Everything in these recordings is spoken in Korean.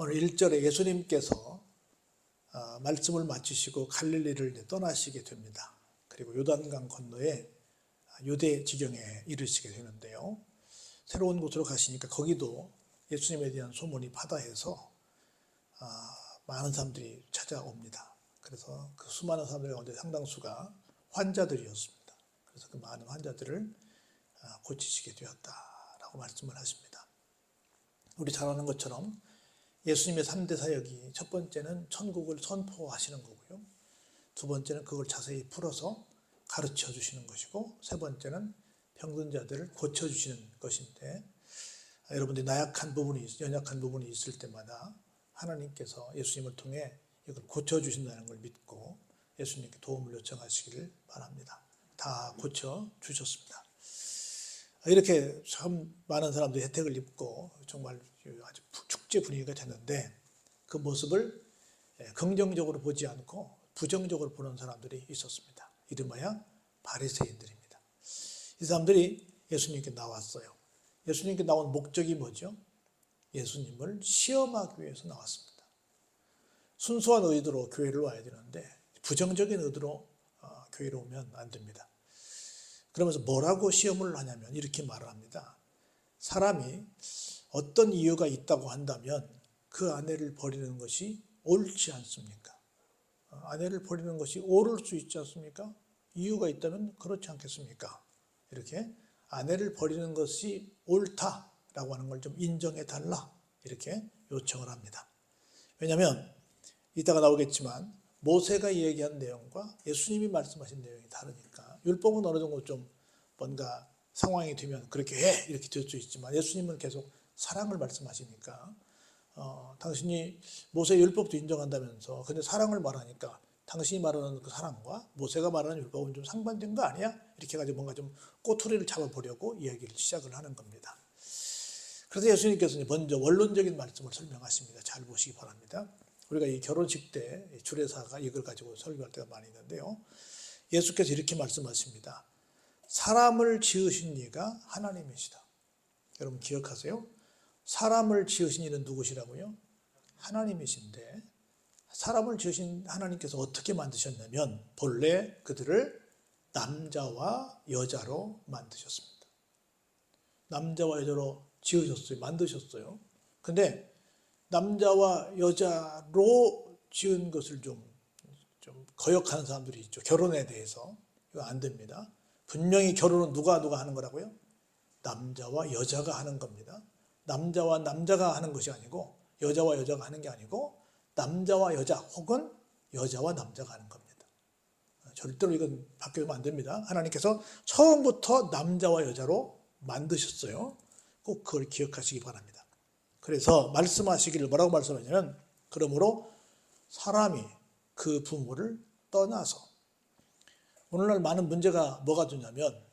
오늘 1절에 예수님께서 말씀을 마치시고 갈릴리를 떠나시게 됩니다. 그리고 요단강 건너에 유대 지경에 이르시게 되는데요. 새로운 곳으로 가시니까 거기도 예수님에 대한 소문이 파다해서 많은 사람들이 찾아옵니다. 그래서 그 수많은 사람들 가운데 상당수가 환자들이었습니다. 그래서 그 많은 환자들을 고치시게 되었다라고 말씀을 하십니다. 우리 잘 아는 것처럼 예수님의 3대 사역이 첫 번째는 천국을 선포하시는 거고요. 두 번째는 그걸 자세히 풀어서 가르쳐 주시는 것이고, 세 번째는 병든 자들을 고쳐주시는 것인데, 여러분들이 연약한 부분이 있을 때마다 하나님께서 예수님을 통해 이걸 고쳐주신다는 걸 믿고 예수님께 도움을 요청하시기를 바랍니다. 다 고쳐주셨습니다. 이렇게 참 많은 사람들이 혜택을 입고 정말 아주 축제 분위기가 됐는데, 그 모습을 긍정적으로 보지 않고 부정적으로 보는 사람들이 있었습니다. 이름하여 바리새인들입니다. 이 사람들이 예수님께 나왔어요. 예수님께 나온 목적이 뭐죠? 예수님을 시험하기 위해서 나왔습니다. 순수한 의도로 교회를 와야 되는데 부정적인 의도로 교회로 오면 안 됩니다. 그러면서 뭐라고 시험을 하냐면 이렇게 말을 합니다. 사람이 어떤 이유가 있다고 한다면 그 아내를 버리는 것이 옳지 않습니까? 아내를 버리는 것이 옳을 수 있지 않습니까? 이유가 있다면 그렇지 않겠습니까? 이렇게 아내를 버리는 것이 옳다라고 하는 걸 좀 인정해 달라, 이렇게 요청을 합니다. 왜냐하면 이따가 나오겠지만 모세가 얘기한 내용과 예수님이 말씀하신 내용이 다르니까, 율법은 어느 정도 좀 뭔가 상황이 되면 그렇게 해 이렇게 될 수 있지만 예수님은 계속 사랑을 말씀하시니까 당신이 모세 율법도 인정한다면서 근데 사랑을 말하니까 당신이 말하는 그 사랑과 모세가 말하는 율법은 좀 상반된 거 아니야? 이렇게 해가지고 뭔가 좀 꼬투리를 잡아보려고 이야기를 시작을 하는 겁니다. 그래서 예수님께서 먼저 원론적인 말씀을 설명하십니다. 잘 보시기 바랍니다. 우리가 이 결혼식 때 주례사가 이걸 가지고 설교할 때가 많이 있는데요. 예수께서 이렇게 말씀하십니다. 사람을 지으신 이가 하나님이시다. 여러분 기억하세요? 사람을 지으신 이는 누구시라고요? 하나님이신데, 사람을 지으신 하나님께서 어떻게 만드셨냐면 본래 그들을 남자와 여자로 만드셨습니다. 남자와 여자로 지으셨어요. 만드셨어요. 근데 남자와 여자로 지은 것을 좀 거역하는 사람들이 있죠. 결혼에 대해서. 이거 안 됩니다. 분명히 결혼은 누가 하는 거라고요? 남자와 여자가 하는 겁니다. 남자와 남자가 하는 것이 아니고, 여자와 여자가 하는 게 아니고, 남자와 여자 혹은 여자와 남자가 하는 겁니다. 절대로 이건 바뀌면 안 됩니다. 하나님께서 처음부터 남자와 여자로 만드셨어요. 꼭 그걸 기억하시기 바랍니다. 그래서 말씀하시기를 뭐라고 말씀하냐면, 그러므로 사람이 그 부모를 떠나서, 오늘날 많은 문제가 뭐가 되냐면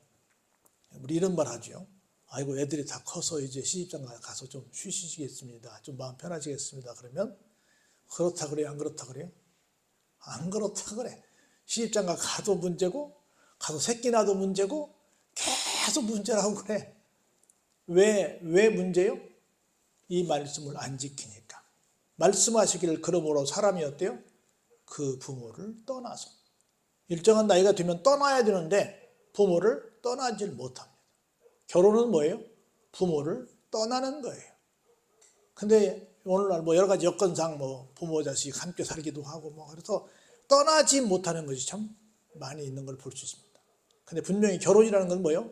우리 이런 말 하죠. 아이고 애들이 다 커서 이제 시집장가 가서 좀 쉬시겠습니다. 좀 마음 편하시겠습니다. 그러면 그렇다 그래요? 안 그렇다 그래요? 안 그렇다 그래. 시집장가 가도 문제고 가서 새끼 낳아도 문제고 계속 문제라고 그래. 왜 문제요? 이 말씀을 안 지키니까. 말씀하시기를 그러므로 사람이 어때요? 그 부모를 떠나서. 일정한 나이가 되면 떠나야 되는데 부모를 떠나질 못합니다. 결혼은 뭐예요? 부모를 떠나는 거예요. 근데 오늘날 여러 가지 여건상 부모 자식 함께 살기도 하고 그래서 떠나지 못하는 것이 참 많이 있는 걸 볼 수 있습니다. 근데 분명히 결혼이라는 건 뭐예요?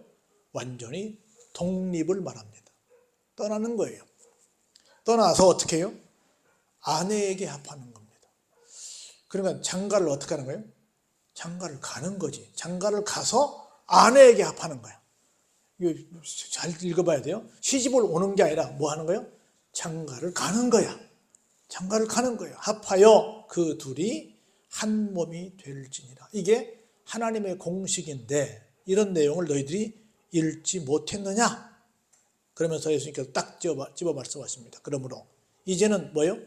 완전히 독립을 말합니다. 떠나는 거예요. 떠나서 어떻게 해요? 아내에게 합하는 겁니다. 그러니까 장가를 어떻게 하는 거예요? 장가를 가는 거지. 장가를 가서 아내에게 합하는 거야. 이거 잘 읽어봐야 돼요. 시집을 오는 게 아니라 뭐 하는 거예요? 장가를 가는 거야. 장가를 가는 거예요. 합하여 그 둘이 한 몸이 될지니라. 이게 하나님의 공식인데 이런 내용을 너희들이 읽지 못했느냐? 그러면서 예수님께서 딱 집어 말씀하십니다. 그러므로 이제는 뭐예요?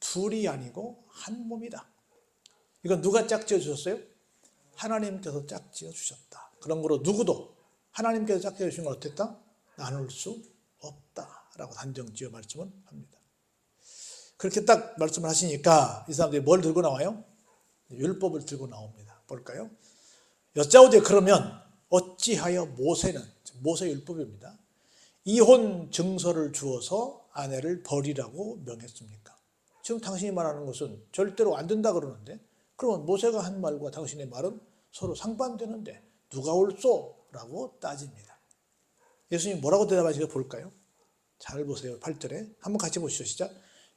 둘이 아니고 한 몸이다. 이건 누가 짝지어 주셨어요? 하나님께서 짝지어 주셨다. 그런 거로 누구도 하나님께서 짝지어 주신 걸 어땠다? 나눌 수 없다라고 단정지어 말씀을 합니다. 그렇게 딱 말씀을 하시니까 이 사람들이 뭘 들고 나와요? 율법을 들고 나옵니다. 볼까요? 여짜오되 그러면 어찌하여 모세는, 모세 율법입니다, 이혼 증서를 주어서 아내를 버리라고 명했습니까? 지금 당신이 말하는 것은 절대로 안 된다 그러는데, 그러면 모세가 한 말과 당신의 말은 서로 상반되는데 누가 옳소? 라고 따집니다. 예수님이 뭐라고 대답하시는지 볼까요? 잘 보세요. 8절에 한번 같이 보시죠. 시작.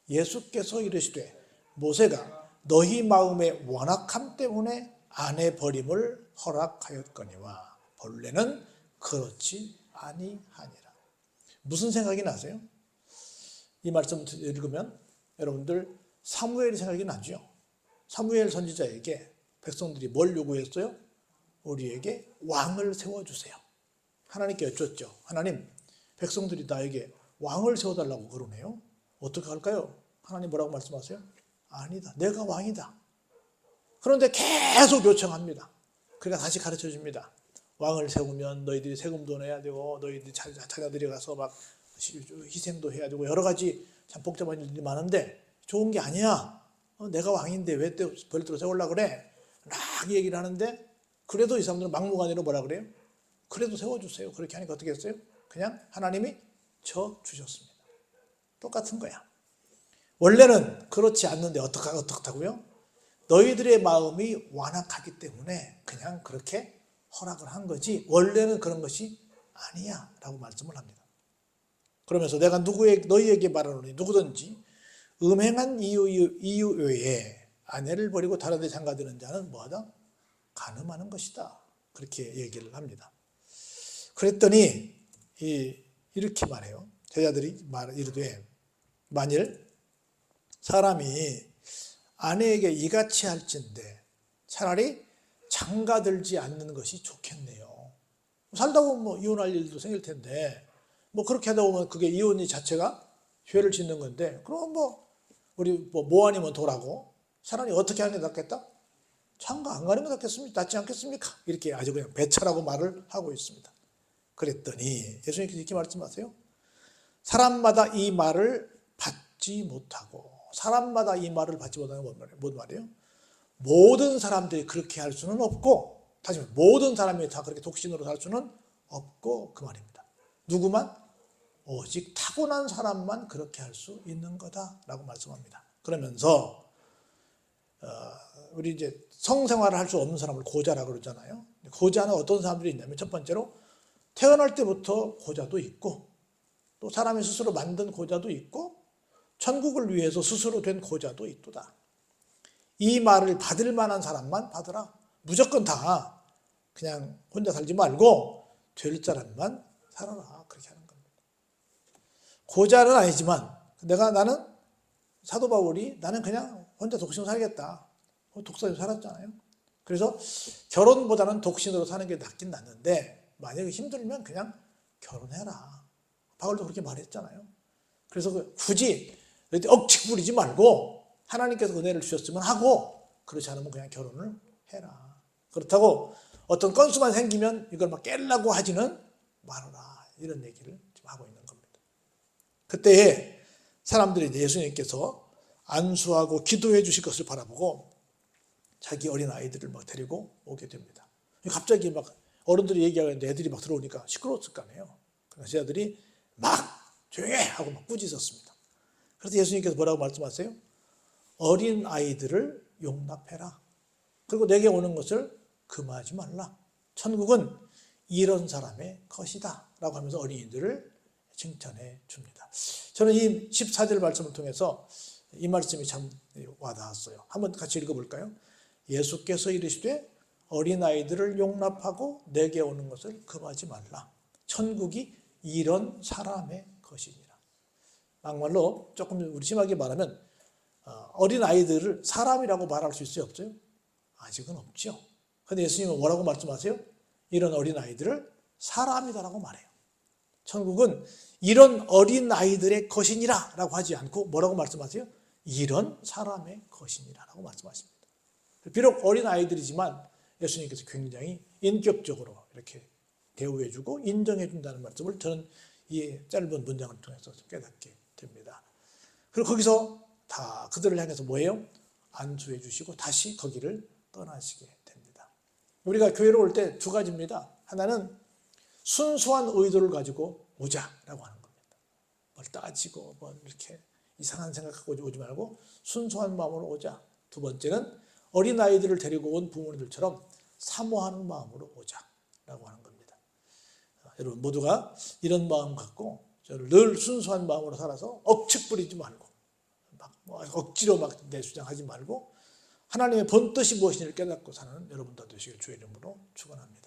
예수께서 이르시되 모세가 너희 마음의 완악함 때문에 아내 버림을 허락하였거니와 본래는 그렇지 아니하니라. 무슨 생각이 나세요? 이 말씀 읽으면 여러분들 사무엘 생각이 나죠. 사무엘 선지자에게 백성들이 뭘 요구했어요? 우리에게 왕을 세워주세요. 하나님께 여쭙죠. 하나님, 백성들이 나에게 왕을 세워달라고 그러네요. 어떻게 할까요? 하나님 뭐라고 말씀하세요? 아니다, 내가 왕이다. 그런데 계속 요청합니다. 그러니까 다시 가르쳐 줍니다. 왕을 세우면 너희들이 세금도 내야 되고 너희들이 자녀들이 가서 막 희생도 해야 되고 여러 가지 참 복잡한 일들이 많은데 좋은 게 아니야. 내가 왕인데 왜 별도로 세우려고 그래? 막 얘기를 하는데, 그래도 이 사람들은 막무가내로 뭐라 그래요? 그래도 세워주세요. 그렇게 하니까 어떻게 했어요? 그냥 하나님이 저 주셨습니다. 똑같은 거야. 원래는 그렇지 않는데 어떻다고요? 너희들의 마음이 완악하기 때문에 그냥 그렇게 허락을 한 거지 원래는 그런 것이 아니야 라고 말씀을 합니다. 그러면서 내가 너희에게 말하노니 누구든지 음행한 이유 외에 아내를 버리고 다른 데 장가드는 자는 뭐하다? 간음하는 것이다. 그렇게 얘기를 합니다. 그랬더니 이렇게 말해요. 제자들이 이르되 만일 사람이 아내에게 이같이 할진대 차라리 장가들지 않는 것이 좋겠네요. 살다 보면 뭐 이혼할 일도 생길 텐데 뭐 그렇게 하다 보면 그게 이혼이 자체가 죄를 짓는 건데, 그럼 우리 뭐 아니면 도라고 차라리 어떻게 하는 게 낫겠다? 장가 안 가는 게 낫지 않겠습니까? 이렇게 아주 그냥 배차라고 말을 하고 있습니다. 그랬더니 예수님께서 이렇게 말씀하세요. 사람마다 이 말을 받지 못하고, 사람마다 이 말을 받지 못하는 건 뭔 말이에요? 모든 사람들이 그렇게 할 수는 없고, 다시 말해 모든 사람이 다 그렇게 독신으로 살 수는 없고 그 말입니다. 누구만? 오직 타고난 사람만 그렇게 할 수 있는 거다라고 말씀합니다. 그러면서 우리 이제 성생활을 할 수 없는 사람을 고자라고 그러잖아요. 고자는 어떤 사람들이 있냐면, 첫 번째로 태어날 때부터 고자도 있고, 또 사람이 스스로 만든 고자도 있고, 천국을 위해서 스스로 된 고자도 있도다. 이 말을 받을 만한 사람만 받으라. 무조건 다 그냥 혼자 살지 말고 될 사람만 살아라. 그렇게 하는 겁니다. 고자는 아니지만 나는 사도 바울이 나는 그냥 혼자 독신으로 살겠다. 독사로 살았잖아요. 그래서 결혼보다는 독신으로 사는 게 낫긴 낫는데 만약에 힘들면 그냥 결혼해라. 바울도 그렇게 말했잖아요. 그래서 굳이 억지 부리지 말고 하나님께서 은혜를 주셨으면 하고, 그렇지 않으면 그냥 결혼을 해라. 그렇다고 어떤 건수만 생기면 이걸 막 깨려고 하지는 말아라. 이런 얘기를 지금 하고 있는 겁니다. 그때 사람들이 예수님께서 안수하고 기도해 주실 것을 바라보고 자기 어린 아이들을 막 데리고 오게 됩니다. 갑자기 막 어른들이 얘기하는데 애들이 막 들어오니까 시끄러웠을 거 아니에요. 그래서 제자들이 막 조용히 해! 하고 막 꾸짖었습니다. 그래서 예수님께서 뭐라고 말씀하세요? 어린 아이들을 용납해라. 그리고 내게 오는 것을 금하지 말라. 천국은 이런 사람의 것이다. 라고 하면서 어린이들을 칭찬해 줍니다. 저는 이 14절 말씀을 통해서 이 말씀이 참 와닿았어요. 한번 같이 읽어볼까요? 예수께서 이르시되 어린아이들을 용납하고 내게 오는 것을 금하지 말라. 천국이 이런 사람의 것이니라. 막말로 조금 우리 심하게 말하면 어린아이들을 사람이라고 말할 수 있어요? 없어요? 아직은 없죠. 그런데 예수님은 뭐라고 말씀하세요? 이런 어린아이들을 사람이다라고 말해요. 천국은 이런 어린아이들의 것이니라 라고 하지 않고 뭐라고 말씀하세요? 이런 사람의 것이니라 라고 말씀하십니다. 비록 어린아이들이지만 예수님께서 굉장히 인격적으로 이렇게 대우해주고 인정해준다는 말씀을 저는 이 짧은 문장을 통해서 깨닫게 됩니다. 그리고 거기서 다 그들을 향해서 뭐예요? 안수해 주시고 다시 거기를 떠나시게 됩니다. 우리가 교회로 올 때 두 가지입니다. 하나는 순수한 의도를 가지고 오자라고 하는 겁니다. 뭘 따지고 뭐 이렇게 이상한 생각하고 오지 말고 순수한 마음으로 오자. 두 번째는 어린아이들을 데리고 온 부모님들처럼 사모하는 마음으로 오자라고 하는 겁니다. 여러분 모두가 이런 마음 갖고 저를 늘 순수한 마음으로 살아서 억측 부리지 말고 억지로 막 내수장하지 말고 하나님의 본뜻이 무엇인지를 깨닫고 사는 여러분들 되시길 주의 이름으로 축원합니다.